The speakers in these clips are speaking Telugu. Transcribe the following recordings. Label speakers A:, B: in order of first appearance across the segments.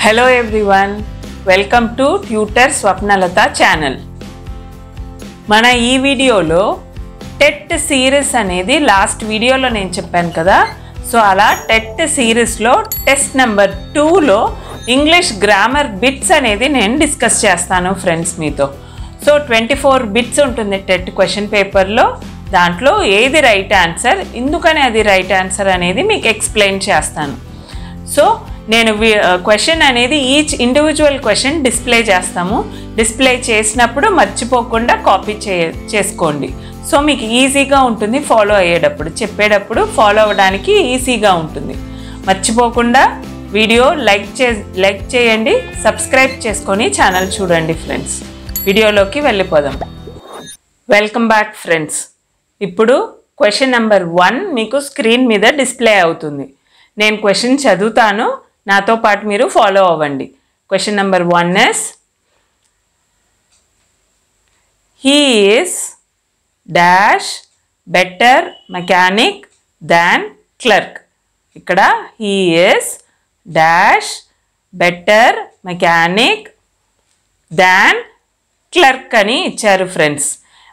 A: Hello everyone, welcome to Tutor Swapnalata channel. Mana ee video lo TET series anedi last video lo nenu cheppanu kada. So ala TET series lo test number 2 lo English grammar bits anedi nenu discuss chestanu friends meeto. So 24 bits untundi TET question paper lo. దాంట్లో ఏది రైట్ ఆన్సర్ ఎందుకని అది రైట్ ఆన్సర్ అనేది మీకు ఎక్స్ప్లెయిన్ చేస్తాను. సో నేను క్వశ్చన్ అనేది ఈచ్ ఇండివిజువల్ క్వశ్చన్ డిస్ప్లే చేస్తాము. డిస్ప్లే చేసినప్పుడు మర్చిపోకుండా కాపీ చేసుకోండి. సో మీకు ఈజీగా ఉంటుంది ఫాలో అయ్యేటప్పుడు, చెప్పేటప్పుడు ఫాలో అవ్వడానికి ఈజీగా ఉంటుంది. మర్చిపోకుండా వీడియో లైక్ చేయండి, సబ్స్క్రైబ్ చేసుకొని ఛానల్ చూడండి ఫ్రెండ్స్. వీడియోలోకి వెళ్ళిపోదాం. Welcome back friends. ఇప్పుడు క్వశ్చన్ నెంబర్ 1 మీకు స్క్రీన్ మీద డిస్ప్లే అవుతుంది. నేను క్వశ్చన్ చదువుతాను, నాతో పాటు మీరు ఫాలో అవ్వండి. Question number 1 is he is dash better mechanic than clerk. ఇక్కడ he is dash better mechanic than clerk అని ఇచ్చారు ఫ్రెండ్స్.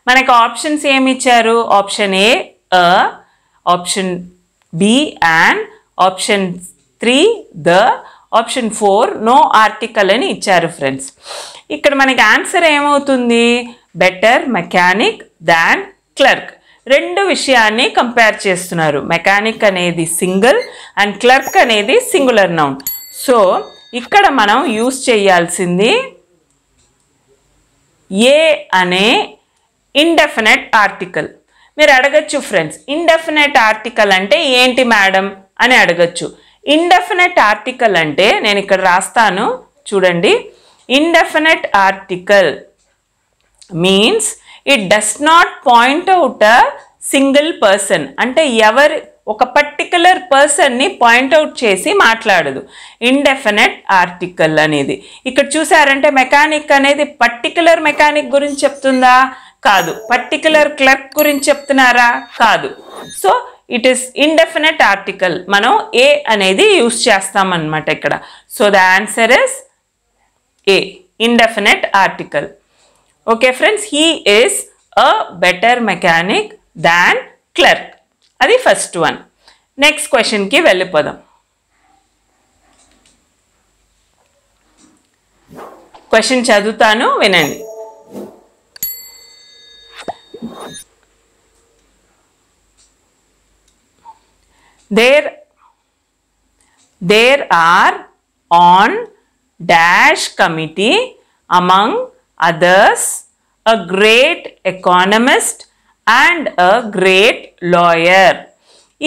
A: మనకు ఆప్షన్స్ ఏమి ఇచ్చారు? Option A option B and option 3 the, option 4 no article అని ఇచ్చారు ఫ్రెండ్స్. ఇక్కడ మనకి ఆన్సర్ ఏమవుతుంది? Better mechanic than clerk. రెండు విషయాన్ని కంపేర్ చేస్తున్నారు. మెకానిక్ అనేది సింగిల్ అండ్ క్లర్క్ అనేది సింగులర్ నౌన్. సో ఇక్కడ మనం యూజ్ చేయాల్సింది ఏ అనే ఇండెఫినెట్ ఆర్టికల్. మీరు అడగచ్చు ఫ్రెండ్స్, ఇండెఫినెట్ ఆర్టికల్ అంటే ఏంటి మేడం అని అడగచ్చు. ఇండెఫినెట్ ఆర్టికల్ అంటే నేను ఇక్కడ రాస్తాను చూడండి. Indefinite article means it does not point out a single person. అంటే ఒక పర్టికులర్ పర్సన్ని పాయింట్అవుట్ చేసి మాట్లాడదు ఇండెఫినెట్ ఆర్టికల్ అనేది. ఇక్కడ చూసారంటే మెకానిక్ అనేది పర్టికులర్ మెకానిక్ గురించి చెప్తుందా? కాదు. పర్టికులర్ క్లర్క్ గురించి చెప్తున్నారా? కాదు. So it is indefinite article. మనం ఏ అనేది యూజ్ చేస్తామన్నమాట ఇక్కడ. So the answer is a, indefinite article. Okay friends, he is a better mechanic than clerk. అది ఫస్ట్ వన్. నెక్స్ట్ క్వశ్చన్కి వెళ్ళిపోదాం. క్వశ్చన్ చదువుతాను, వినండి. There are on dash committee among others a great economist and a great lawyer.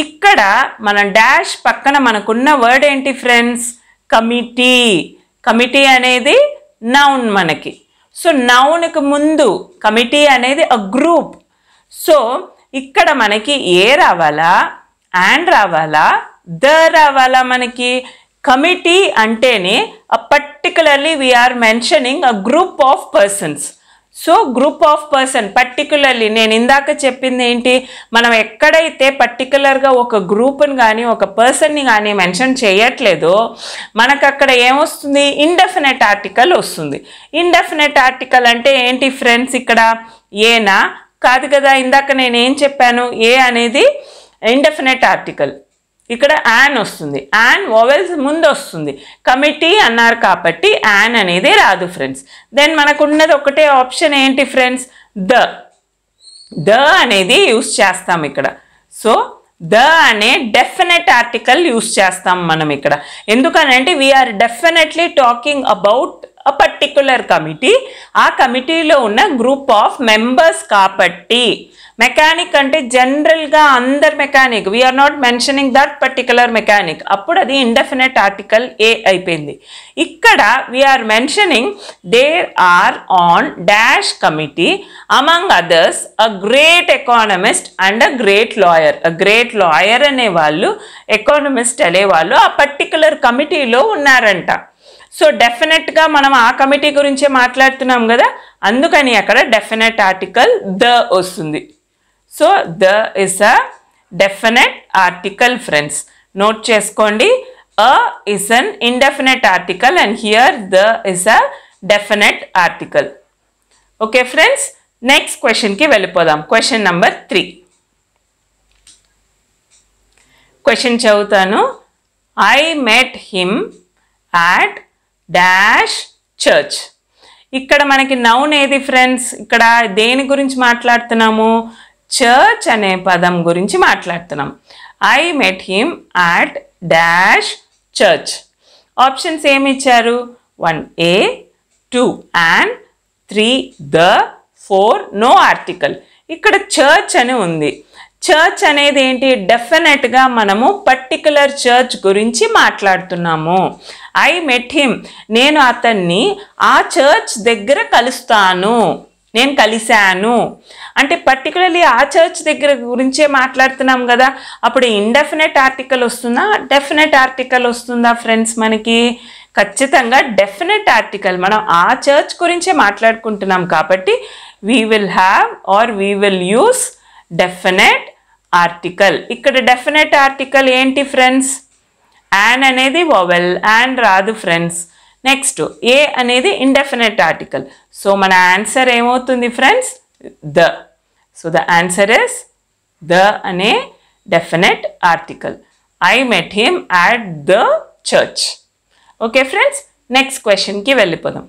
A: ఇక్కడ మన డాష్ పక్కన మనకున్న వర్డ్ ఏంటి ఫ్రెండ్స్? కమిటీ. కమిటీ అనేది నౌన్ మనకి. సో నౌన్కి ముందు కమిటీ అనేది అ గ్రూప్. సో ఇక్కడ మనకి ఏ రావాలా, అండ్ రావాలా, ద రావాలా? మనకి కమిటీ అంటేనే particularly we are mentioning a group of persons. So group of person particularly నేను ఇందాక చెప్పింది ఏంటి? మనం ఎక్కడైతే పర్టికులర్గా ఒక గ్రూప్ని కానీ ఒక పర్సన్ని కానీ మెన్షన్ చేయట్లేదో మనకు అక్కడ ఏమొస్తుంది? ఇండెఫినెట్ ఆర్టికల్ వస్తుంది. ఇండెఫినెట్ ఆర్టికల్ అంటే ఏంటి ఫ్రెండ్స్? ఇక్కడ ఏనా? కాదు కదా. ఇందాక నేను ఏం చెప్పాను? ఏ అనేది ఇండెఫినెట్ ఆర్టికల్. ఇక్కడ యాన్ వస్తుంది. యాన్ వోవెల్స్ ముందు వస్తుంది. కమిటీ అన్నారు కాబట్టి యాన్ అనేది రాదు ఫ్రెండ్స్. దెన్ మనకు ఉన్నది ఒకటే ఆప్షన్ ఏంటి ఫ్రెండ్స్? ద అనేది యూజ్ చేస్తాం ఇక్కడ. సో ద అనే డెఫినెట్ ఆర్టికల్ యూజ్ చేస్తాం మనం ఇక్కడ. ఎందుకనంటే we are definitely talking about a particular committee. ఆ కమిటీలో ఉన్న గ్రూప్ ఆఫ్ మెంబర్స్ కాబట్టి. మెకానిక్ అంటే జనరల్గా అందరు mechanic, we are not mentioning that particular mechanic. అప్పుడు అది ఇండెఫినెట్ ఆర్టికల్ ఏ అయిపోయింది. ఇక్కడ we are mentioning there are on dash committee among others a great economist and a great lawyer. A great lawyer అనేవాళ్ళు, ఎకానమిస్ట్ అనేవాళ్ళు ఆ పర్టికులర్ కమిటీలో ఉన్నారంట. సో డెఫినెట్గా మనం ఆ కమిటీ గురించే మాట్లాడుతున్నాం కదా, అందుకని అక్కడ డెఫినెట్ ఆర్టికల్ ద వస్తుంది. So the is a definite article friends. Note చేసుకోండి. a is an indefinite article and here the is a definite article. Okay friends, next question ki velipodam. Question number 3. Question chavutanu. I met him at dash church. ఇక్కడ మనకి నౌన్ ఏది ఫ్రెండ్స్? ఇక్కడ దేని గురించి మాట్లాడుతున్నాము? చర్చ్ అనే పదం గురించి మాట్లాడుతున్నాం. I met him at dash church. Options ఏమి ఇచ్చారు? 1A, 2 and 3 the, 4 no article. ఇక్కడ చర్చ్ అని ఉంది. చర్చ్ అనేది ఏంటి? డెఫినెట్గా మనము పర్టికులర్ చర్చ్ గురించి మాట్లాడుతున్నాము. ఐ మెట్ హిమ్, నేను అతన్ని ఆ చర్చ్ దగ్గర కలుస్తాను, నేను కలిశాను అంటే పర్టికులర్లీ ఆ చర్చ్ దగ్గర గురించే మాట్లాడుతున్నాం కదా. అప్పుడు ఇండెఫినెట్ ఆర్టికల్ వస్తుందా, డెఫినెట్ ఆర్టికల్ వస్తుందా ఫ్రెండ్స్? మనకి ఖచ్చితంగా డెఫినెట్ ఆర్టికల్. మనం ఆ చర్చ్ గురించే మాట్లాడుకుంటున్నాం కాబట్టి we will have or we will use definite article. ఇక్కడ డెఫినెట్ ఆర్టికల్ ఏంటి ఫ్రెండ్స్? యాన్ అనేది వొవెల్, యాన్ రాదు ఫ్రెండ్స్. నెక్స్ట్ ఏ అనేది ఇండెఫినెట్ ఆర్టికల్. సో మన ఆన్సర్ ఏమవుతుంది friends? The. So the answer is the అనే definite article. I met him at the church. Okay friends, next క్వశ్చన్కి వెళ్ళిపోదాం.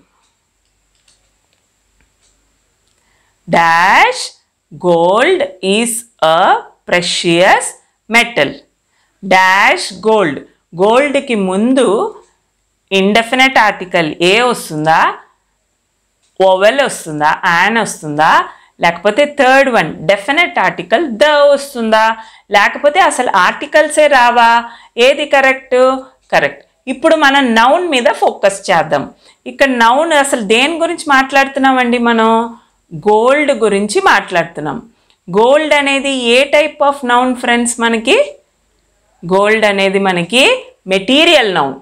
A: Dash gold is a precious metal. Dash gold. గోల్డ్కి ముందు ఇండెఫినెట్ ఆర్టికల్ ఏ వస్తుందా, ఓవెల్ వస్తుందా, యాన్ వస్తుందా, లేకపోతే third one definite article the వస్తుందా, లేకపోతే అసలు ఆర్టికల్సే రావా? ఏది కరెక్ట్? కరెక్ట్. ఇప్పుడు మనం నౌన్ మీద ఫోకస్ చేద్దాం. ఇక్కడ నౌన్ అసలు దేని గురించి మాట్లాడుతున్నామండి? మనం గోల్డ్ గురించి మాట్లాడుతున్నాం. గోల్డ్ అనేది ఏ టైప్ ఆఫ్ నౌన్ ఫ్రెండ్స్? మనకి గోల్డ్ అనేది మనకి మెటీరియల్ నౌన్,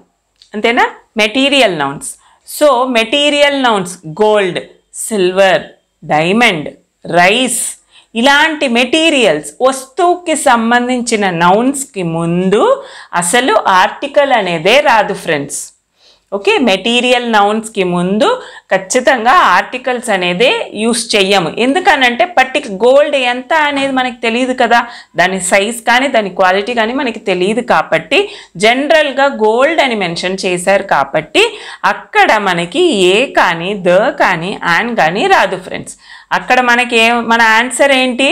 A: అంతేనా? Material nouns. So material nouns gold, silver, diamond, rice ఇలాంటి మెటీరియల్స్ వస్తువుకి సంబంధించిన నౌన్స్కి ముందు అసలు ఆర్టికల్ అనేదే రాదు ఫ్రెండ్స్. ఓకే, మెటీరియల్ నౌన్స్కి ముందు ఖచ్చితంగా ఆర్టికల్స్ అనేదే యూస్ చెయ్యము. ఎందుకనంటే గోల్డ్ ఎంత అనేది మనకి తెలియదు కదా, దాని సైజ్ కానీ దాని క్వాలిటీ కానీ మనకి తెలియదు కాబట్టి జనరల్గా గోల్డ్ అని మెన్షన్ చేశారు కాబట్టి అక్కడ మనకి ఏ కానీ ద కానీ యాన్ కానీ రాదు ఫ్రెండ్స్. అక్కడ మనకి మన ఆన్సర్ ఏంటి?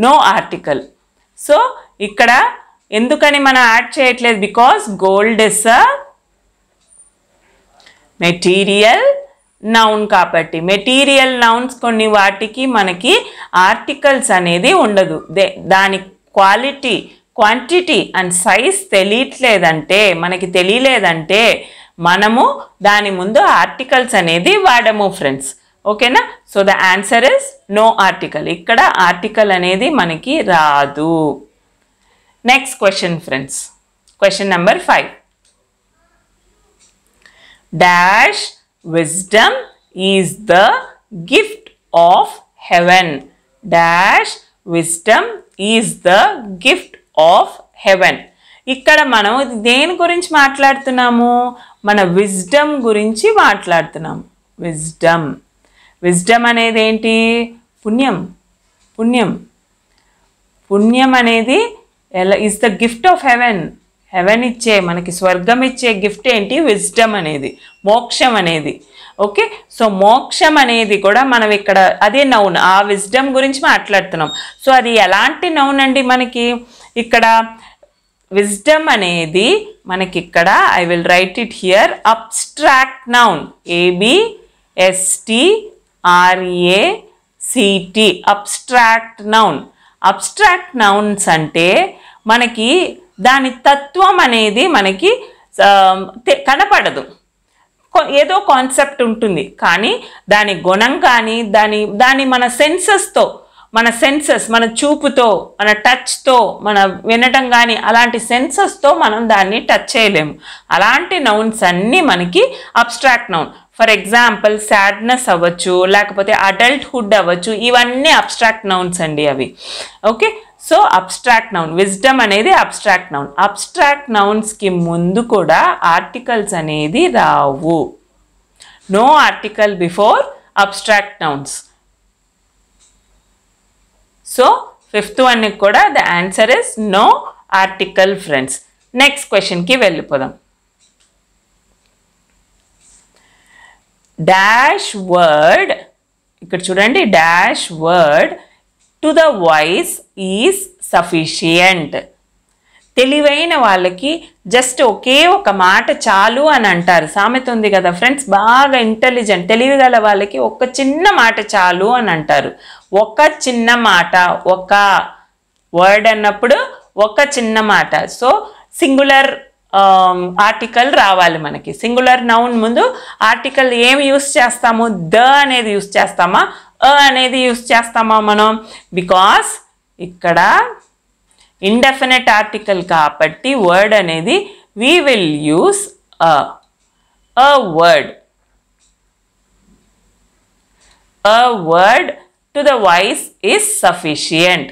A: No article. సో ఇక్కడ ఎందుకని మనం యాడ్ చేయట్లేదు? Because gold is a material noun కాబట్టి. మెటీరియల్ నౌన్స్ కొన్ని వాటికి మనకి ఆర్టికల్స్ అనేది ఉండదు. దాని క్వాలిటీ, క్వాంటిటీ అండ్ సైజ్ మనకి తెలియలేదంటే మనము దాని ముందు ఆర్టికల్స్ అనేది వాడము ఫ్రెండ్స్. ఓకేనా? So the answer is no article. ఇక్కడ ఆర్టికల్ అనేది మనకి రాదు. Next question friends, question number 5. Dash wisdom is the gift of heaven. Dash wisdom is the gift of heaven. ఇక్కడ మనం దేని గురించి మాట్లాడుతున్నాము? మన విజ్డమ్ గురించి మాట్లాడుతున్నాము. విజ్డమ్. విజ్డమ్ అనేది ఏంటి? పుణ్యం. పుణ్యం. పుణ్యం అనేది is the gift of heaven. Heaven ఇచ్చే, మనకి స్వర్గం ఇచ్చే గిఫ్ట్ ఏంటి? విజ్డమ్ అనేది, మోక్షం అనేది. ఓకే, సో మోక్షం అనేది కూడా మనం ఇక్కడ అదే నౌన్, ఆ విజ్డమ్ గురించి మాట్లాడుతున్నాం. సో అది ఎలాంటి నౌన్ అండి? మనకి ఇక్కడ విజ్డమ్ అనేది మనకి ఇక్కడ I will write it here, abstract noun. ABSTRACT, abstract noun. Abstract nouns అంటే మనకి దాని తత్వం అనేది మనకి కనపడదు. ఏదో కాన్సెప్ట్ ఉంటుంది కానీ దాని గుణం కానీ దాని మన సెన్సెస్తో, మన చూపుతో, మన టచ్తో, మన వినటం కానీ అలాంటి సెన్సెస్తో మనం దాన్ని టచ్ చేయలేము. అలాంటి నౌన్స్ అన్నీ మనకి abstract noun. For example sadness అవ్వచ్చు, లేకపోతే అడల్ట్హుడ్ అవ్వచ్చు, ఇవన్నీ అబ్స్ట్రాక్ట్ నౌన్స్ అండి అవి. Okay, so abstract noun, wisdom అనేది అబ్స్ట్రాక్ట్ నౌన్. అబ్స్ట్రాక్ట్ నౌన్స్కి ముందు కూడా ఆర్టికల్స్ అనేది రావు. No article before abstract nouns. So fifth one కూడా the answer is no article friends. Next క్వశ్చన్కి వెళ్ళిపోదాం. డాష్ వర్డ్, ఇక్కడ చూడండి, dash word to the wise is sufficient. తెలివైన వాళ్ళకి జస్ట్ ఒకే ఒక మాట చాలు అని అంటారు. సామెత ఉంది కదా ఫ్రెండ్స్, బాగా ఇంటెలిజెంట్ తెలివిగల వాళ్ళకి ఒక చిన్న మాట చాలు అని అంటారు. ఒక చిన్న మాట, ఒక వర్డ్ అన్నప్పుడు ఒక చిన్న మాట. సో సింగులర్ ఆర్టికల్ రావాలి మనకి. సింగులర్ నౌన్ ముందు ఆర్టికల్ ఏమి యూస్ చేస్తాము? ద అనేది యూస్ చేస్తామా, అనేది యూస్ చేస్తామా మనం? బికాస్ ఇక్కడ ఇండెఫినెట్ ఆర్టికల్ కాబట్టి వర్డ్ అనేది we will use a word. A word to the voice is sufficient.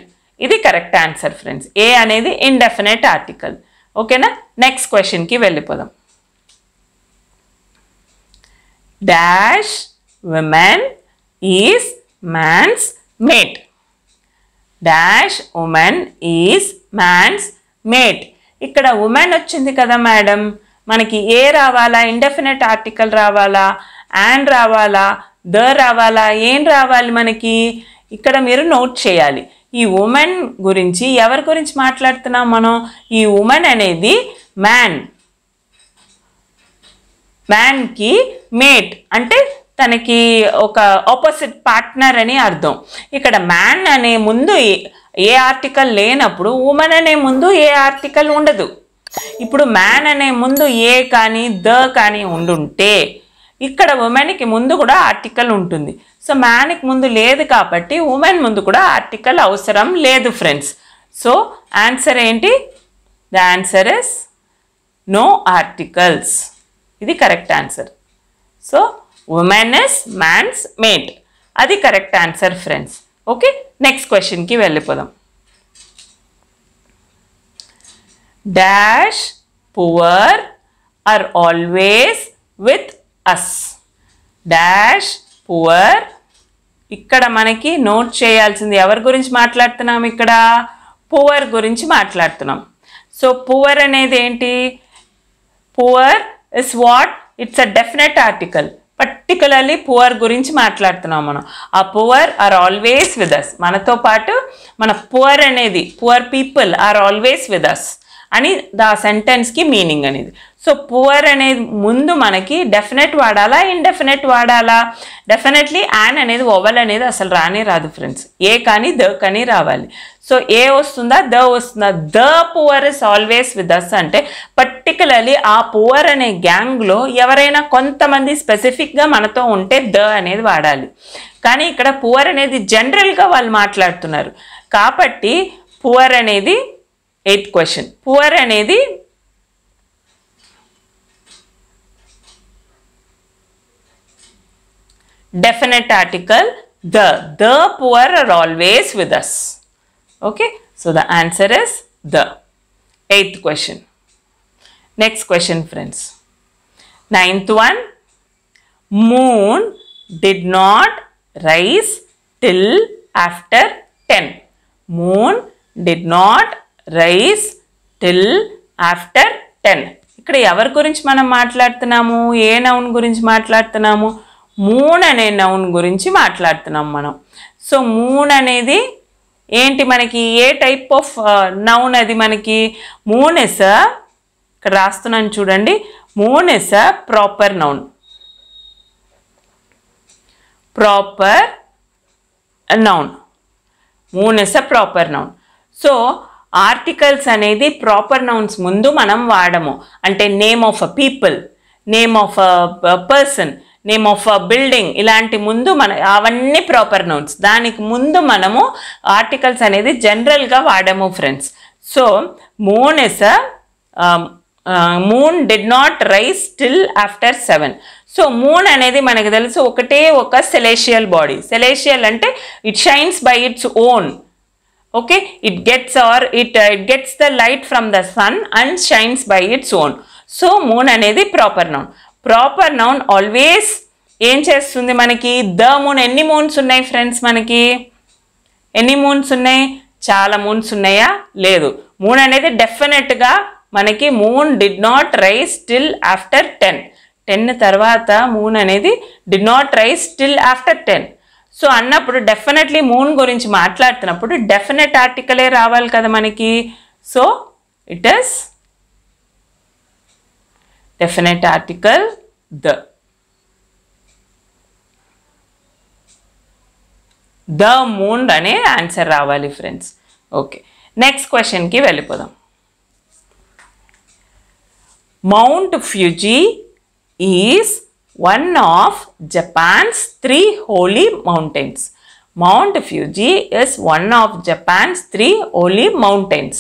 A: ఇది కరెక్ట్ ఆన్సర్ ఫ్రెండ్స్. ఏ అనేది ఇండెఫినెట్ ఆర్టికల్. ఓకేనా? నెక్స్ట్ క్వశ్చన్కి వెళ్ళిపోదాం. Dash women is man's mate. Dash women is man's mate. ఇక్కడ ఉమెన్ వచ్చింది కదా మేడం, మనకి ఏ రావాలా? ఇండెఫినెట్ ఆర్టికల్ రావాలా? అండ్ రావాలా? ద రావాలా? ఏం రావాలి మనకి? ఇక్కడ మీరు నోట్ చేయాలి. ఈ ఉమెన్ గురించి ఎవరి గురించి మాట్లాడుతున్నాం మనం? ఈ ఉమెన్ అనేది మ్యాన్కి మేట్ అంటే తనకి ఒక ఆపోజిట్ పార్ట్నర్ అని అర్థం. ఇక్కడ మ్యాన్ అనే ముందు ఏ ఆర్టికల్ లేనప్పుడు ఉమెన్ అనే ముందు ఏ ఆర్టికల్ ఉండదు. ఇప్పుడు మ్యాన్ అనే ముందు ఏ కానీ ద కానీ ఉండుంటే ఇక్కడ ఉమెన్కి ముందు కూడా ఆర్టికల్ ఉంటుంది. సో మ్యాన్కి ముందు లేదు కాబట్టి ఉమెన్ ముందు కూడా ఆర్టికల్ అవసరం లేదు ఫ్రెండ్స్. సో ఆన్సర్ ఏంటి? The answer is no articles. ఇది correct answer. So women is man's mate, అది correct answer friends. Okay, next క్వశ్చన్కి వెళ్ళిపోదాం. Dash poor are always with us. Dash poor, ఇక్కడ మనకి నోట్ చేయాల్సింది ఎవరి గురించి మాట్లాడుతున్నాం? ఇక్కడ పువర్ గురించి మాట్లాడుతున్నాం. సో పువర్ అనేది ఏంటి? Poor is what? It's a definite article. Particularly poor గురించి మాట్లాడుతున్నాం మనం. ఆ poor are always with us, మనతో పాటు మన పువర్ అనేది, poor people are always with us అని దా సెంటెన్స్కి మీనింగ్ అనేది. సో పువర్ అనేది ముందు మనకి డెఫినెట్ వాడాలా, ఇండెఫినెట్ వాడాలా? డెఫినెట్లీ యాన్ అనేది ఓవల్ అనేది అసలు రానే రాదు ఫ్రెండ్స్. ఏ కానీ ద కానీ రావాలి. సో ఏ వస్తుందా, ద వస్తుందా? The poor is always with us అంటే పర్టికులర్లీ ఆ పువర్ అనే గ్యాంగ్లో ఎవరైనా కొంతమంది స్పెసిఫిక్గా మనతో ఉంటే ద అనేది వాడాలి. కానీ ఇక్కడ పువర్ అనేది జనరల్గా వాళ్ళు మాట్లాడుతున్నారు కాబట్టి పువర్ అనేది 8th క్వశ్చన్. పువర్ అనేది definite article the poor are always with us. Okay, so the answer is the. 8th question. Next question friends. 9th one. Moon did not rise till after 10. Moon did not rise till after 10. ఇక్కడ ఎవరి గురించి మనం మాట్లాడుతున్నాము? ఏ నౌన్ గురించి మాట్లాడుతున్నాము? మూన్ అనే నౌన్ గురించి మాట్లాడుతున్నాం మనం. సో మూన్ అనేది ఏంటి మనకి? ఏ టైప్ ఆఫ్ నౌన్ అది మనకి? మూన్ ఇస్ ఇక్కడ రాస్తున్నాను చూడండి. Moon is a proper noun. Proper noun. Moon is a proper noun. So articles అనేది ప్రాపర్ నౌన్స్ ముందు మనం వాడము. అంటే name of a people, name of a person, name of a building, ఇలాంటి ముందు అవన్నీ ప్రాపర్ నౌన్స్. దానికి ముందు మనము ఆర్టికల్స్ అనేది జనరల్గా వాడము friends. So moon is moon did not rise till after 7. So moon అనేది మనకు తెలుసు ఒకటే ఒక సెలేషియల్ బాడీ. సెలేషియల్ అంటే it shines by its own. Okay, it gets the light from the sun and shines by its own. So moon అనేది proper noun. Proper noun always ఏం చేస్తుంది మనకి? The moon. ఎన్ని మూన్స్ ఉన్నాయి ఫ్రెండ్స్ మనకి? ఎన్ని మూన్స్ ఉన్నాయి? చాలా మూన్స్ ఉన్నాయా? లేదు. మూన్ అనేది డెఫినెట్గా మనకి moon did not rise till after 10 తర్వాత మూన్ అనేది did not rise till after 10. So అన్నప్పుడు డెఫినెట్లీ మూన్ గురించి మాట్లాడుతున్నప్పుడు డెఫినెట్ ఆర్టికలే రావాలి కదా మనకి. So it is definite article the moon అనే ఆన్సర్ రావాలి ఫ్రెండ్స్. ఓకే, నెక్స్ట్ క్వశ్చన్కి వెళ్ళిపోదాం. Mount Fuji is one of Japan's 3 holy mountains. Mount Fuji is one of Japan's 3 holy mountains.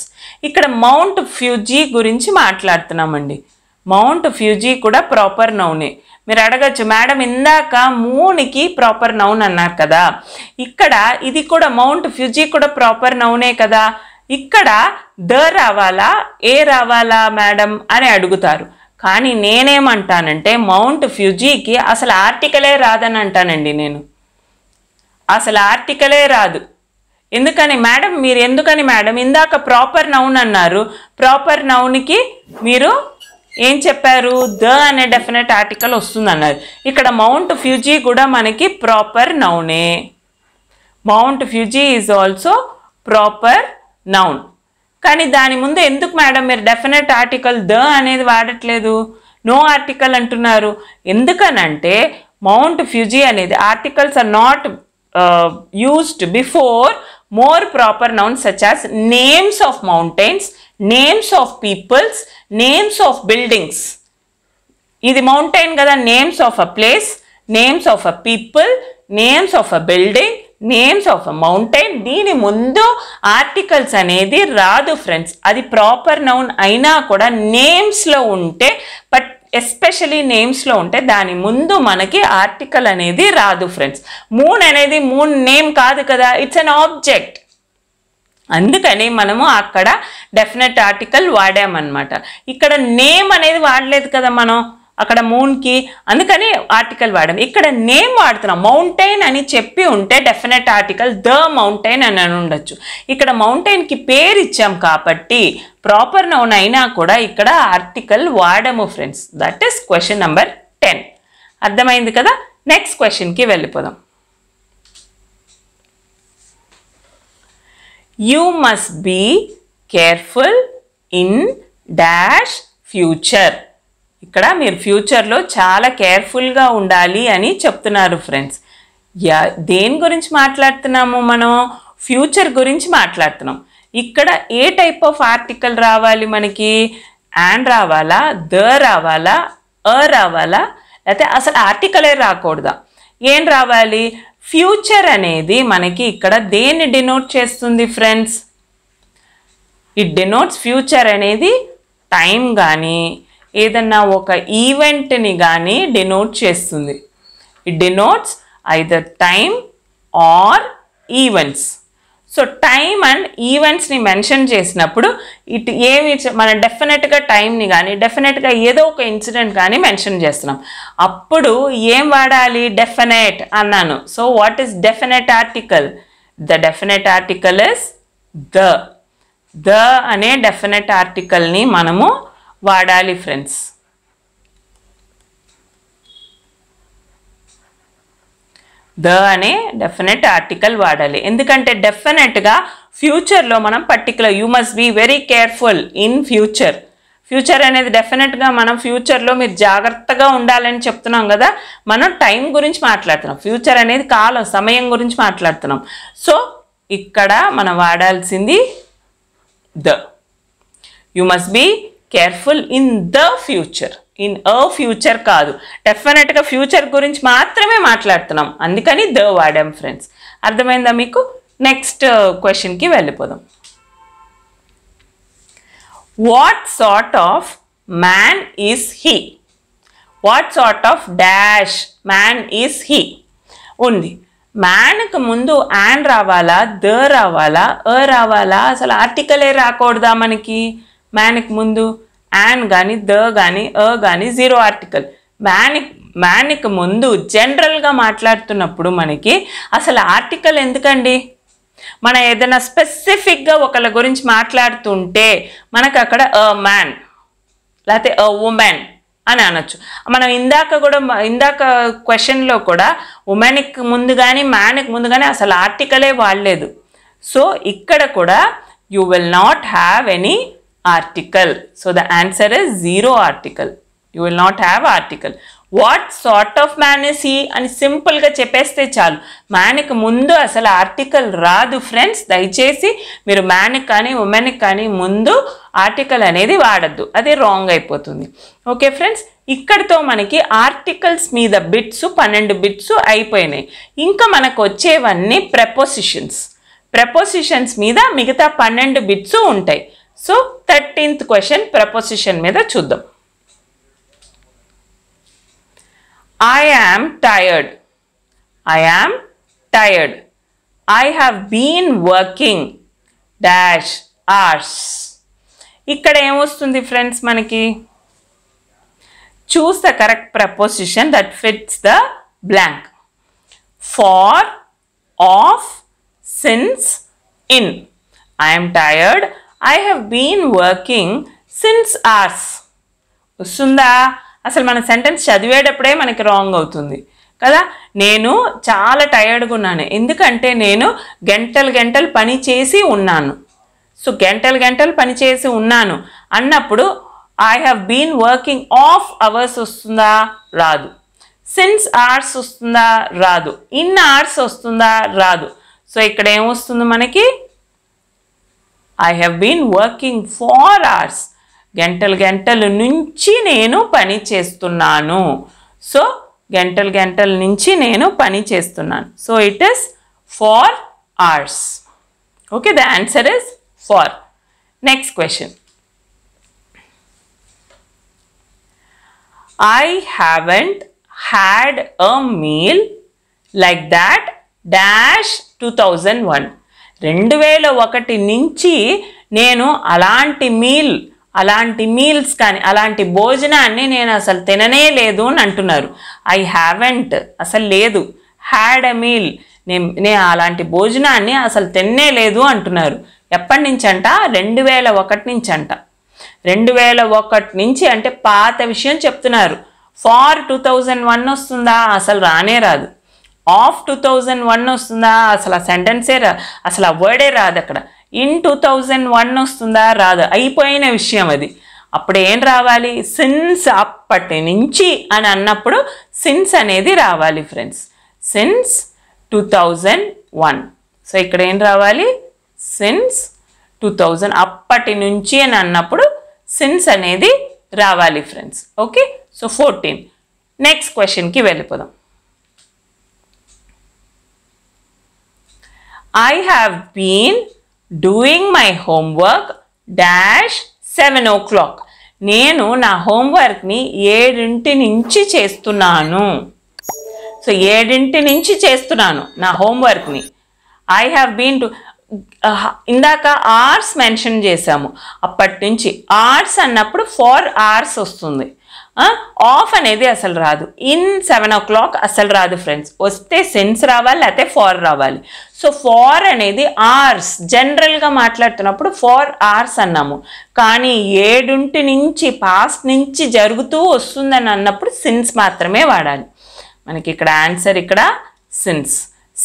A: ఇక్కడ మౌంట్ ఫ్యూజీ గురించి మాట్లాడుతున్నామండి. మౌంట్ ఫ్యూజీ కూడా ప్రాపర్ నౌనే. మీరు అడగచ్చు, మేడం ఇందాక మూన్కి ప్రాపర్ నౌన్ అన్నారు కదా, ఇక్కడ ఇది కూడా మౌంట్ ఫ్యూజీ కూడా ప్రాపర్ నౌనే కదా, ఇక్కడ ద రావాలా ఏ రావాలా మేడం అని అడుగుతారు. కానీ నేనేమంటానంటే మౌంట్ ఫ్యూజీకి అసలు ఆర్టికలే రాదని అంటానండి. నేను అసలు ఆర్టికలే రాదు. ఎందుకని మేడం? మీరు ఎందుకని మేడం ఇందాక ప్రాపర్ నౌన్ అన్నారు, ప్రాపర్ నౌన్కి మీరు ఏం చెప్పారు? ద అనే డెఫినెట్ ఆర్టికల్ వస్తుంది అన్నారు. ఇక్కడ మౌంట్ ఫ్యూజీ కూడా మనకి ప్రాపర్ నౌనే. Mount Fuji is also proper noun. కానీ దాని ముందు ఎందుకు మేడం మీరు డెఫినెట్ ఆర్టికల్ ద అనేది వాడట్లేదు, నో ఆర్టికల్ అంటున్నారు? ఎందుకనంటే మౌంట్ ఫ్యూజీ అనేది articles are not used before more proper nouns such as names of mountains, names of peoples, names of buildings. ఇది మౌంటైన్ కదా, names of a place, names of a people, names of a building, names of a mountain. దీని ముందు ఆర్టికల్స్ అనేది రాదు ఫ్రెండ్స్. అది ప్రాపర్ నౌన్ అయినా కూడా నేమ్స్లో ఉంటే, బట్ ఎస్పెషలీ నేమ్స్లో ఉంటే దాని ముందు మనకి ఆర్టికల్ అనేది రాదు ఫ్రెండ్స్. మూన్ అనేది మూన్ నేమ్ కాదు కదా, ఇట్స్ అన్ ఆబ్జెక్ట్. అందుకని మనము అక్కడ డెఫినెట్ ఆర్టికల్ వాడామన్నమాట. ఇక్కడ నేమ్ అనేది వాడలేదు కదా మనం అక్కడ మూన్కి, అందుకని ఆర్టికల్ వాడాం. ఇక్కడ నేమ్ వాడుతున్నాం. మౌంటైన్ అని చెప్పి ఉంటే డెఫినెట్ ఆర్టికల్ ద మౌంటైన్ అని ఉండొచ్చు. ఇక్కడ మౌంటైన్కి పేరు ఇచ్చాం కాబట్టి ప్రాపర్ నౌన్ అయినా కూడా ఇక్కడ ఆర్టికల్ వాడము friends. That is question number 10. అర్థమైంది కదా? నెక్స్ట్ క్వశ్చన్కి వెళ్ళిపోదాం. You must be careful in dash future. ఇక్కడ మీరు ఫ్యూచర్లో చాలా కేర్ఫుల్గా ఉండాలి అని చెప్తున్నారు ఫ్రెండ్స్. దేని గురించి మాట్లాడుతున్నాము మనం? ఫ్యూచర్ గురించి మాట్లాడుతున్నాం. ఇక్కడ ఏ టైప్ ఆఫ్ ఆర్టికల్ రావాలి మనకి? అండ్ రావాలా, ద రావాలా, అ రావాలా, లేకపోతే అసలు ఆర్టికలే రాకూడదా? ఏం రావాలి? ఫ్యూచర్ అనేది మనకి ఇక్కడ దేన్ని డినోట్ చేస్తుంది ఫ్రెండ్స్? ఇట్ డినోట్స్ ఫ్యూచర్ అనేది టైం కానీ ఏదన్నా ఒక ఈవెంట్ని కానీ డినోట్ చేస్తుంది. It denotes either time or events. So time and ఈవెంట్స్ని మెన్షన్ చేసినప్పుడు ఇట్ ఏమి మన డెఫినెట్గా టైంని కానీ డెఫినెట్గా ఏదో ఒక ఇన్సిడెంట్ కానీ మెన్షన్ చేస్తున్నాం. అప్పుడు ఏం వాడాలి? డెఫినెట్ అన్నాను. So what is definite article? The definite article is the. The అనే డెఫినెట్ ఆర్టికల్ని మనము వాడాలి ఫ్రెండ్స్. ద అనే డెఫినెట్ ఆర్టికల్ వాడాలి. ఎందుకంటే డెఫినెట్గా ఫ్యూచర్లో మనం particular you must be very careful in future. Future అనేది డెఫినెట్గా మనం ఫ్యూచర్లో మీరు జాగ్రత్తగా ఉండాలని చెప్తున్నాం కదా. మనం టైం గురించి మాట్లాడుతున్నాం. ఫ్యూచర్ అనేది కాలం, సమయం గురించి మాట్లాడుతున్నాం. సో ఇక్కడ మనం వాడాల్సింది the. You must be careful in the future, in a future కాదు. డెఫినెట్గా ఫ్యూచర్ గురించి మాత్రమే మాట్లాడుతున్నాం, అందుకని ద వాడాం ఫ్రెండ్స్. అర్థమైందా మీకు? నెక్స్ట్ క్వశ్చన్కి వెళ్ళిపోదాం. What sort of man is he? What sort of dash man is he ఉంది. మ్యాన్కి ముందు యాన్ రావాలా, ద రావాలా, రావాలా? అసలు ఆర్టికలే రాకూడదా మనకి? మ్యాన్కి ముందు యాన్ కానీ ద కానీ కానీ జీరో ఆర్టికల్. మ్యాన్కి ముందు జనరల్గా మాట్లాడుతున్నప్పుడు మనకి అసలు ఆర్టికల్ ఎందుకండి? మనం ఏదైనా స్పెసిఫిక్గా ఒకళ్ళ గురించి మాట్లాడుతుంటే మనకు అక్కడ మ్యాన్ లేకపోతే ఉమెన్ అని అనొచ్చు. మనం ఇందాక క్వశ్చన్లో కూడా ఉమెన్కి ముందు కానీ మ్యాన్కి ముందు కానీ అసలు ఆర్టికలే వాడలేదు. సో ఇక్కడ కూడా you will not have any article. So the answer is zero article. You will not have article. What sort of man is he అని సింపుల్గా చెప్పేస్తే చాలు. మ్యాన్కి ముందు అసలు ఆర్టికల్ రాదు ఫ్రెండ్స్. దయచేసి మీరు మ్యాన్కి కానీ ఉమెన్కి కానీ ముందు ఆర్టికల్ అనేది వాడద్దు, అది రాంగ్ అయిపోతుంది. ఓకే ఫ్రెండ్స్, ఇక్కడితో మనకి ఆర్టికల్స్ మీద బిట్స్ 12 బిట్స్ అయిపోయినాయి. ఇంకా మనకు వచ్చేవన్నీ ప్రపోజిషన్స్ మీద మిగతా 12 బిట్స్ ఉంటాయి. సో 13th క్వశ్చన్ ప్రపోజిషన్ మీద చూద్దాం. I am tired. I am tired. I have been working dash hours. ఇక్కడ ఏమొస్తుంది ఫ్రెండ్స్ మనకి? Choose the correct preposition that fits the blank. For, of, since, in. I am tired. I have been working since hours. వస్తుందా? అసలు మన సెంటెన్స్ చదివేటప్పుడే మనకి రాంగ్ అవుతుంది కదా. నేను చాలా టైర్డ్గా ఉన్నాను, ఎందుకంటే నేను గంటలు పని చేసి ఉన్నాను. సో గంటలు పని చేసి ఉన్నాను అన్నప్పుడు I have been working of hours వస్తుందా? రాదు. సిన్స్ అవర్స్ వస్తుందా? రాదు. ఇన్ అవర్స్ వస్తుందా? రాదు. సో ఇక్కడ ఏమొస్తుంది మనకి? I have been working for hours. గంటలు నుంచి నేను పని చేస్తున్నాను. సో గంటల నుంచి నేను పని చేస్తున్నాను. So it is for hours. Okay, the answer is for. Next question. I haven't had a meal like that dash 2001. 2001 నుంచి నేను అలాంటి మీల్స్ కానీ అలాంటి భోజనాన్ని నేను అసలు తిననే లేదు అని అంటున్నారు. ఐ హ్యావెంట్ అసలు లేదు, హ్యాడ్ ఎ మీల్ నేను అలాంటి భోజనాన్ని అసలు తిన్నే లేదు అంటున్నారు. ఎప్పటి నుంచి అంట? 2001 నుంచి అంట. 2001 నుంచి అంటే పాత విషయం చెప్తున్నారు. ఫార్ 2001 వస్తుందా? అసలు రానే రాదు. ఆఫ్ 2001 వస్తుందా? అసలు ఆ సెంటెన్సే అసలు ఆ వర్డే రాదు అక్కడ. ఇన్ 2001 వస్తుందా? రాదు. అయిపోయిన విషయం అది. అప్పుడు ఏం రావాలి? సిన్స్, అప్పటి నుంచి అని అన్నప్పుడు సిన్స్ అనేది రావాలి ఫ్రెండ్స్. సిన్స్ 2001. సో ఇక్కడ ఏం రావాలి? సిన్స్ 2000. అప్పటి నుంచి అని అన్నప్పుడు సిన్స్ అనేది రావాలి ఫ్రెండ్స్. Okay, so 14. నెక్స్ట్ క్వశ్చన్కి వెళ్ళిపోదాం. I have been doing my homework dash 7 o'clock. నేను నా హోంవర్క్ని 7 నుంచి చేస్తున్నాను. సో 7 నుంచి చేస్తున్నాను నా హోంవర్క్ని. ఐ హ్యావ్ బీన్ టు ఇందాక అవర్స్ మెన్షన్ చేసాము. అప్పటి నుంచి అవర్స్ అన్నప్పుడు 4 hours వస్తుంది. ఆఫ్ అనేది అసలు రాదు. ఇన్ 7 o'clock అసలు రాదు ఫ్రెండ్స్. వస్తే సెన్స్ రావాలి, లేకపోతే 4 రావాలి. సో 4 అనేది అవర్స్. జనరల్గా మాట్లాడుతున్నప్పుడు 4 hours అన్నాము. కానీ 7 నుంచి పాస్ట్ నుంచి జరుగుతూ వస్తుందని అన్నప్పుడు సిన్స్ మాత్రమే వాడాలి. మనకి ఇక్కడ ఆన్సర్ ఇక్కడ since.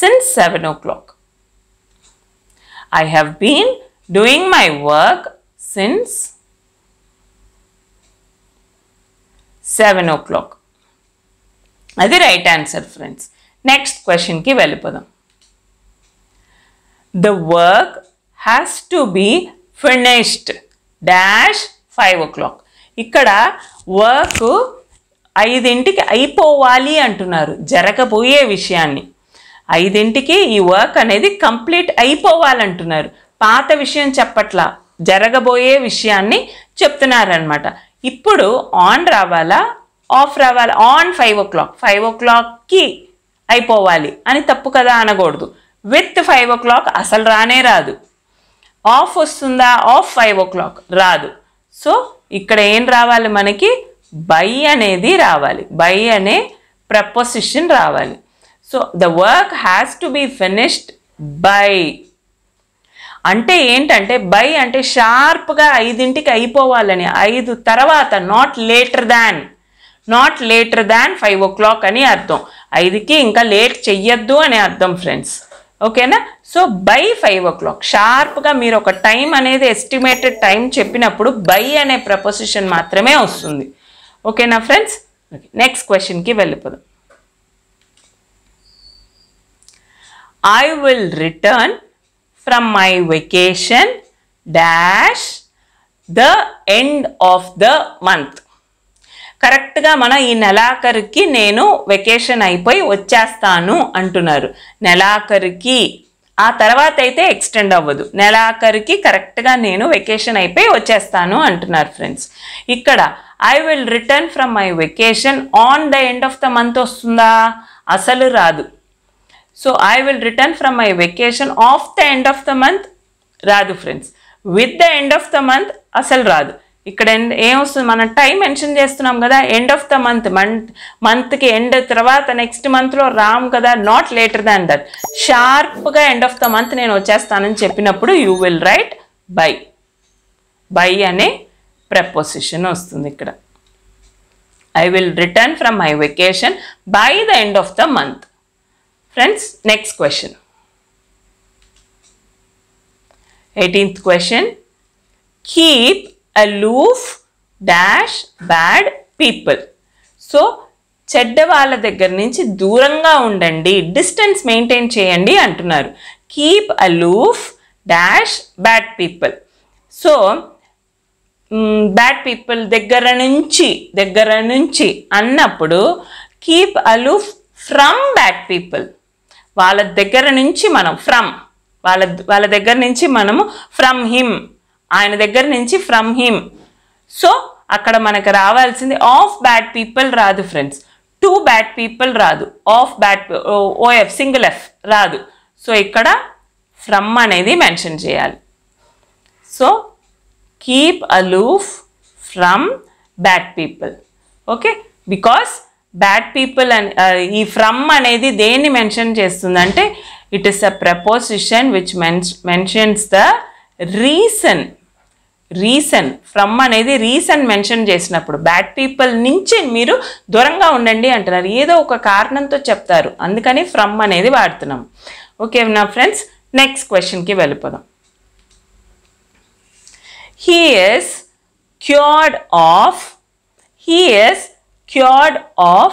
A: Since 7 o'clock. I have been doing my work since 7 o'clock. అది రైట్ ఆన్సర్ ఫ్రెండ్స్. నెక్స్ట్ క్వశ్చన్కి వెళ్ళిపోదాం. The work has to be finished dash 5 o'clock. ఇక్కడ వర్క్ 5ంటికి అయిపోవాలి అంటున్నారు. జరగబోయే విషయాన్ని 5ంటికి ఈ వర్క్ అనేది కంప్లీట్ అయిపోవాలంటున్నారు. పాత విషయం చెప్పట్లా, జరగబోయే విషయాన్ని చెప్తున్నారనమాట. ఇప్పుడు ఆన్ రావాలా, ఆఫ్ రావాలా? On 5 o'clock. 5 o'clockకి అయిపోవాలి అని తప్పు కదా అనకూడదు. విత్ 5 o'clock అసలు రానే రాదు. ఆఫ్ వస్తుందా? ఆఫ్ 5 o'clock రాదు. సో ఇక్కడ ఏం రావాలి మనకి? బై అనేది రావాలి. బై అనే ప్రపోజిషన్ రావాలి. So the work has to be finished by అంటే ఏంటంటే బై అంటే షార్ప్గా 5ంటికి అయిపోవాలని, 5 తర్వాత, నాట్ లేటర్ దాన్ 5 o'clock అని అర్థం. 5కి ఇంకా లేట్ చెయ్యొద్దు అని అర్థం ఫ్రెండ్స్. ఓకేనా? సో బై 5 o'clock షార్ప్గా మీరు ఒక టైం అనేది ఎస్టిమేటెడ్ టైం చెప్పినప్పుడు బై అనే ప్రపోజిషన్ మాత్రమే వస్తుంది. ఓకేనా ఫ్రెండ్స్? నెక్స్ట్ క్వశ్చన్కి వెళ్ళిపోదాం. I will return from my vacation dash the end of the month. కరెక్ట్గా మన ఈ నెలాఖరికి నేను వెకేషన్ అయిపోయి వచ్చేస్తాను అంటున్నారు. నెలాఖరికి, ఆ తర్వాత అయితే ఎక్స్టెండ్ అవ్వదు. నెలాఖరికి కరెక్ట్గా నేను వెకేషన్ అయిపోయి వచ్చేస్తాను అంటున్నారు ఫ్రెండ్స్. ఇక్కడ I will return from my vacation on the end of the month వస్తుందా? అసలు రాదు. So I will return from my vacation of the end of the month రాదు friends. With the end of the month అసలు రాదు. ఇక్కడ ఏమొస్తుంది? మనం టైం మెన్షన్ చేస్తున్నాం కదా, ఎండ్ ఆఫ్ ద మంత్కి ఎండ్ తర్వాత నెక్స్ట్ మంత్లో రాము కదా, నాట్ లేటర్ దాన్ దట్. షార్ప్గా ఎండ్ ఆఫ్ ద మంత్ నేను వచ్చేస్తానని చెప్పినప్పుడు you will write by. By అనే ప్రపోజిషన్ వస్తుంది ఇక్కడ. I will return from my vacation by the end of the month. Friends, next question. 18th question. Keep aloof dash bad people. So, చెడ్డ వాళ్ళ దగ్గర నుంచి దూరంగా ఉండండి, డిస్టెన్స్ మెయింటైన్ చేయండి అంటున్నారు. Keep aloof dash bad people. So bad people దగ్గర నుంచి అన్నప్పుడు keep aloof from bad people. వాళ్ళ దగ్గర నుంచి మనం వాళ్ళ దగ్గర నుంచి మనము ఫ్రమ్ హిమ్, ఆయన దగ్గర నుంచి ఫ్రమ్ హిమ్. సో అక్కడ మనకు రావాల్సింది ఆఫ్ బ్యాడ్ పీపుల్ రాదు ఫ్రెండ్స్. టు బ్యాడ్ పీపుల్ రాదు. Of bad OF single F రాదు. సో ఇక్కడ ఫ్రమ్ అనేది మెన్షన్ చేయాలి. So keep aloof from bad people. Okay, because bad people అని ఈ ఫ్రమ్ అనేది దేన్ని మెన్షన్ చేస్తుందంటే it is a preposition which mentions the reason. From అనేది రీజన్ మెన్షన్ చేసినప్పుడు బ్యాడ్ పీపుల్ నుంచి మీరు దూరంగా ఉండండి అంటున్నారు. ఏదో ఒక కారణంతో చెప్తారు, అందుకని ఫ్రమ్ అనేది వాడుతున్నాం. ఓకే నా ఫ్రెండ్స్, నెక్స్ట్ క్వశ్చన్కి వెళ్ళిపోదాం. He is cured of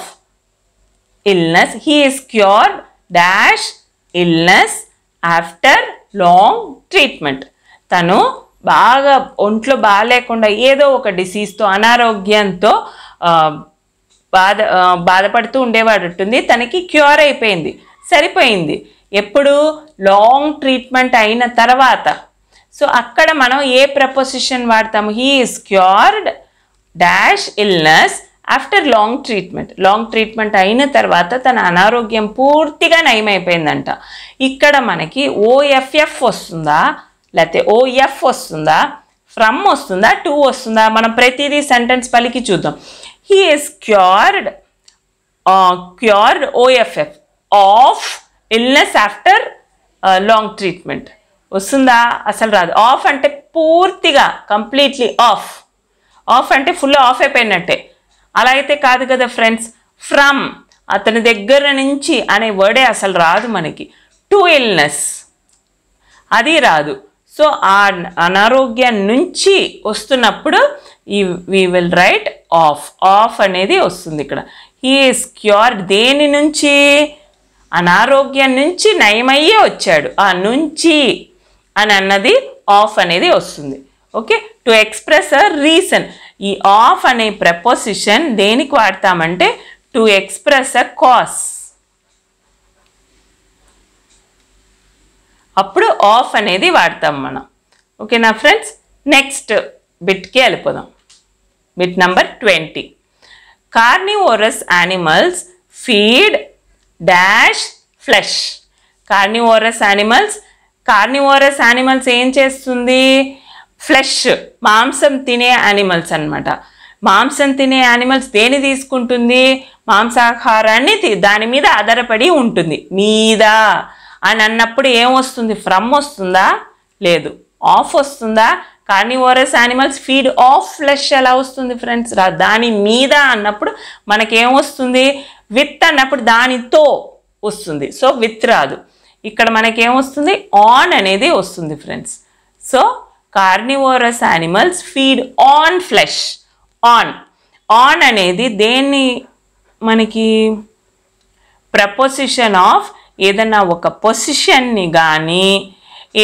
A: illness. He is cured dash illness after long treatment. తను బాగా ఒంట్లో బాగాలేకుండా ఏదో ఒక డిసీజ్తో, అనారోగ్యంతో బాధపడుతూ ఉండేవాడుంటుంది. తనకి క్యూర్ అయిపోయింది, సరిపోయింది. ఎప్పుడు? లాంగ్ ట్రీట్మెంట్ అయిన తర్వాత. సో అక్కడ మనం ఏ ప్రపోజిషన్ వాడతాము? He is cured dash illness after long treatment. Long treatment అయిన తర్వాత తన అనారోగ్యం పూర్తిగా నయమైపోయిందంట. ఇక్కడ మనకి ఓఎఫ్ఎఫ్ వస్తుందా, లేకపోతే ఓఎఫ్ వస్తుందా, ఫ్రమ్ వస్తుందా, టు వస్తుందా? మనం ప్రతిదీ సెంటెన్స్ పలికి చూద్దాం. He is cured OFF of illness after long treatment వస్తుందా? అసలు రాదు. ఆఫ్ అంటే పూర్తిగా, కంప్లీట్లీ ఆఫ్. ఆఫ్ అంటే ఫుల్ ఆఫ్ అయిపోయినట్టే. అలా అయితే కాదు కదా ఫ్రెండ్స్. ఫ్రమ్, అతని దగ్గర నుంచి అనే వర్డే అసలు రాదు మనకి. టు ఇల్నెస్ అది రాదు. సో ఆ అనారోగ్యం నుంచి వస్తున్నప్పుడు we will write of. Of అనేది వస్తుంది ఇక్కడ. హీ ఈస్ క్యూర్డ్ దేని నుంచి? అనారోగ్యం నుంచి నయమయ్యే వచ్చాడు. ఆ నుంచి అని అన్నది ఆఫ్ అనేది వస్తుంది. Okay, to express a reason. ఈ ఆఫ్ అనే ప్రపోజిషన్ దేనికి వాడతామంటే టు ఎక్స్ప్రెస్ అ కాజ్. అప్పుడు ఆఫ్ అనేది వాడతాం మనం. ఓకేనా ఫ్రెండ్స్, నెక్స్ట్ బిట్కి వెళ్ళిపోదాం. Bit number 20. Carnivorous animals feed dash flesh. Carnivorous animals ఏం చేస్తుంది? ఫ్లెష్, మాంసం తినే యానిమల్స్ అన్నమాట. మాంసం తినే యానిమల్స్ దేని తీసుకుంటుంది? మాంసాహారాన్ని దాని మీద ఆధారపడి ఉంటుంది. మీద అని అన్నప్పుడు ఏం వస్తుంది? ఫ్రమ్ వస్తుందా? లేదు. ఆఫ్ వస్తుందా? Carnivorous animals feed of flesh ఎలా వస్తుంది ఫ్రెండ్స్? దాని మీద అన్నప్పుడు మనకేం వస్తుంది? విత్ అన్నప్పుడు దానితో వస్తుంది. సో విత్ రాదు. ఇక్కడ మనకేం వస్తుంది? ఆన్ అనేది వస్తుంది friends. So carnivorous animals feed on flesh. On అనేది దేన్ని మనకి ప్రపోజిషన్ ఆఫ్ ఏదన్నా ఒక పొజిషన్ని కానీ,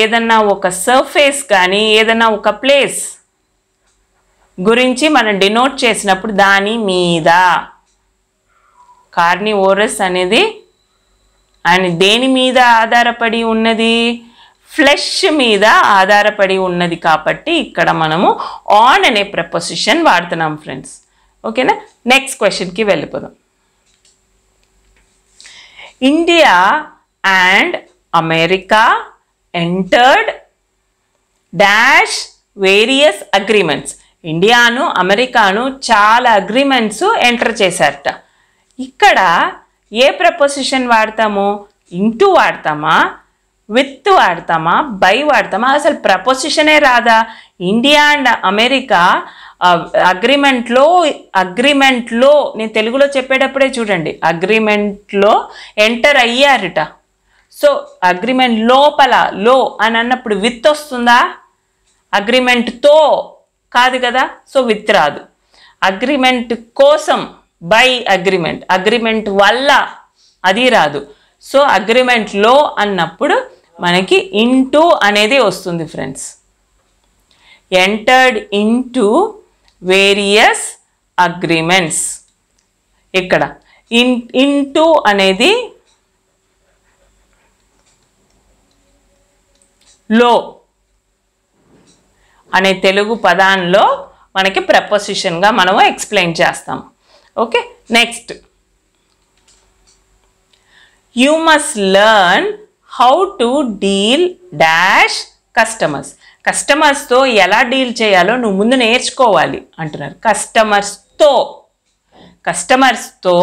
A: ఏదన్నా ఒక సర్ఫేస్ కానీ, ఏదన్నా ఒక ప్లేస్ గురించి మనం డినోట్ చేసినప్పుడు దాని మీద. కార్నివోరస్ అనేది అండ్ దేని మీద ఆధారపడి ఉన్నది? ఫ్లెష్ మీద ఆధారపడి ఉన్నది కాబట్టి ఇక్కడ మనము ఆన్ అనే ప్రపోజిషన్ వాడుతున్నాం ఫ్రెండ్స్. ఓకేనా? నెక్స్ట్ క్వశ్చన్కి వెళ్ళిపోదాం. India and America entered dash various agreements. ఇండియాను అమెరికాను చాలా అగ్రిమెంట్స్ ఎంటర్ చేశారట. ఇక్కడ ఏ ప్రపోజిషన్ వాడతాము? ఇంటూ వాడతామా, విత్ వాడతామా, బై వాడతామా? అసలు ప్రపోజిషనే రాదా? ఇండియా అండ్ అమెరికా అగ్రిమెంట్లో నేను తెలుగులో చెప్పేటప్పుడే చూడండి, అగ్రిమెంట్లో ఎంటర్ అయ్యారట. సో అగ్రిమెంట్ లోపల లో అని అన్నప్పుడు విత్ వస్తుందా? అగ్రిమెంట్తో కాదు కదా, సో విత్ రాదు. అగ్రిమెంట్ కోసం బై అగ్రిమెంట్ వల్ల అది రాదు. సో అగ్రిమెంట్లో అన్నప్పుడు మనకి ఇంటూ అనేది వస్తుంది friends. Entered into various agreements. ఇక్కడ ఇంటూ అనేది లో అనే తెలుగు పదాల్లో మనకి ప్రపోజిషన్గా మనము ఎక్స్ప్లెయిన్ చేస్తాము. Okay, next you must learn how to deal dash customers. కస్టమర్స్తో ఎలా డీల్ చేయాలో నువ్వు ముందు నేర్చుకోవాలి అంటున్నారు. కస్టమర్స్తో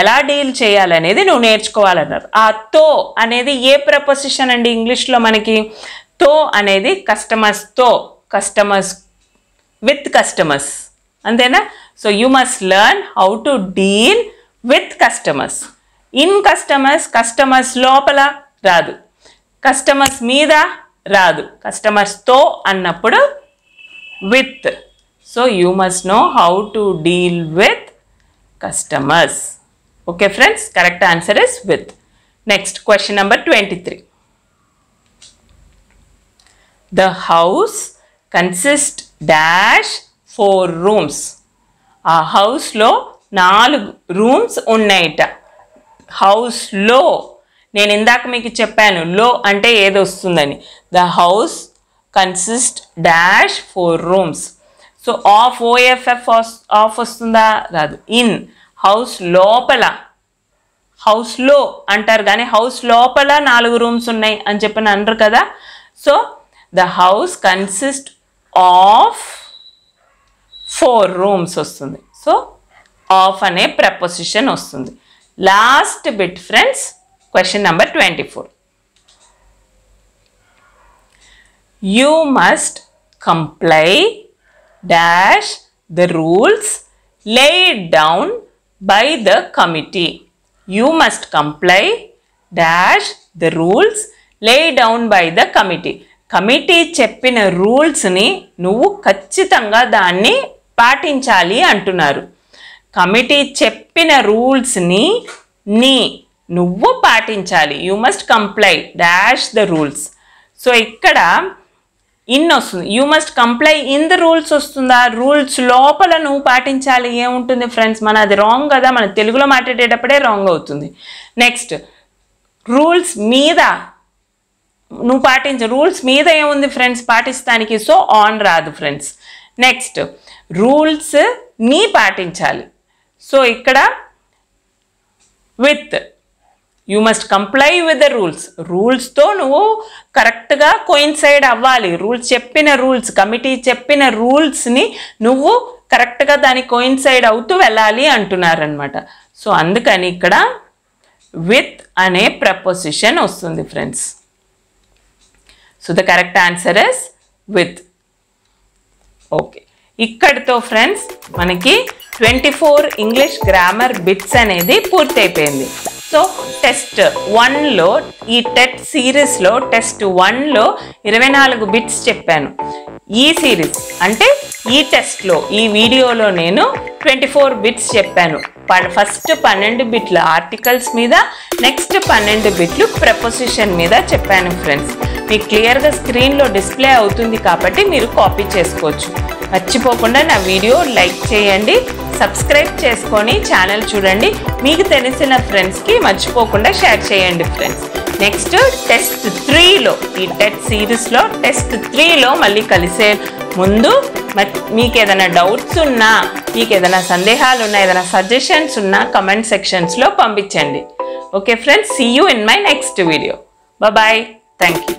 A: ఎలా డీల్ చేయాలనేది నువ్వు నేర్చుకోవాలన్నారు. ఆ తో అనేది ఏ ప్రపోజిషన్ అండి ఇంగ్లీష్లో మనకి? తో అనేది కస్టమర్స్ విత్ కస్టమర్స్, అంతేనా? So you must learn how to deal with customers. In customers లోపల రాదు, కస్టమర్స్ మీద రాదు, కస్టమర్స్తో అన్నప్పుడు with. So you must know how to deal with customers. Okay friends, correct answer is with. Next question number 23. The house consists dash 4 rooms. ఆ హౌస్లో 4 రూమ్స్ ఉన్నాయట. హౌస్లో నేను ఇందాక మీకు చెప్పాను లో అంటే ఏది వస్తుందని. The house consist dash 4 rooms. So of OFF of వస్తుందా? రాదు. ఇన్ హౌస్ లోపల, హౌస్లో అంటారు కానీ హౌస్ లోపల 4 రూమ్స్ ఉన్నాయి అని చెప్పని అనరు కదా. So the house consist of 4 rooms వస్తుంది. సో ఆఫ్ అనే ప్రపోజిషన్ వస్తుంది. Last bit friends, question number 24. You must comply dash the rules laid down by the committee. You must comply dash the rules laid down by the committee. Committee చెప్పిన రూల్స్ని నువ్వు ఖచ్చితంగా దాన్ని పాటించాలి అంటున్నారు. కమిటీ చెప్పిన రూల్స్ని నువ్వు పాటించాలి. You must comply dash the rules. So ఇక్కడ ఇన్ వస్తుంది. You must comply in the rules వస్తుందా? రూల్స్ లోపల నువ్వు పాటించాలి ఏముంటుంది ఫ్రెండ్స్? మన అది రాంగ్ కదా, మన తెలుగులో మాట్లాడేటప్పుడే రాంగ్ అవుతుంది. నెక్స్ట్ రూల్స్ మీద నువ్వు రూల్స్ మీద ఏముంది ఫ్రెండ్స్ పాటిస్తానికి? సో ఆన్ రాదు ఫ్రెండ్స్. నెక్స్ట్ రూల్స్ ని పాటించాలి. సో ఇక్కడ with. You must comply with the rules. రూల్స్తో నువ్వు కరెక్ట్గా కోయిన్సైడ్ అవ్వాలి. రూల్స్ కమిటీ చెప్పిన రూల్స్ని నువ్వు కరెక్ట్గా దాని కోయిన్సైడ్ అవుతూ వెళ్ళాలి అంటున్నారనమాట. సో అందుకని ఇక్కడ విత్ అనే ప్రపోజిషన్ వస్తుంది friends. So the correct answer is with. Okay, ఇక్కడితో ఫ్రెండ్స్ మనకి 24 ఇంగ్లీష్ గ్రామర్ బిట్స్ అనేది పూర్తయిపోయింది. సో టెస్ట్ 1లో ఈ టెట్ సిరీస్లో టెస్ట్ 1లో 24 బిట్స్ చెప్పాను. ఈ సిరీస్ అంటే ఈ టెస్ట్లో ఈ వీడియోలో నేను 24 బిట్స్ చెప్పాను. ఫస్ట్ 12 బిట్లు ఆర్టికల్స్ మీద, నెక్స్ట్ 12 బిట్లు ప్రపోజిషన్ మీద చెప్పాను ఫ్రెండ్స్. మీకు క్లియర్గా స్క్రీన్లో డిస్ప్లే అవుతుంది కాబట్టి మీరు కాపీ చేసుకోవచ్చు. మర్చిపోకుండా నా వీడియో లైక్ చేయండి, సబ్స్క్రైబ్ చేసుకొని ఛానల్ చూడండి, మీకు తెలిసిన ఫ్రెండ్స్కి మర్చిపోకుండా షేర్ చేయండి ఫ్రెండ్స్. నెక్స్ట్ టెస్ట్ 3లో ఈ టెట్ సిరీస్లో టెస్ట్ 3లో మళ్ళీ కలిసే ముందు మీకు ఏదైనా డౌట్స్ ఉన్నా, మీకు ఏదైనా సందేహాలు ఉన్నా, ఏదైనా సజెషన్స్ ఉన్నా కమెంట్ సెక్షన్స్లో పంపించండి. Okay friends, see you in my next video. Bye. Thank you.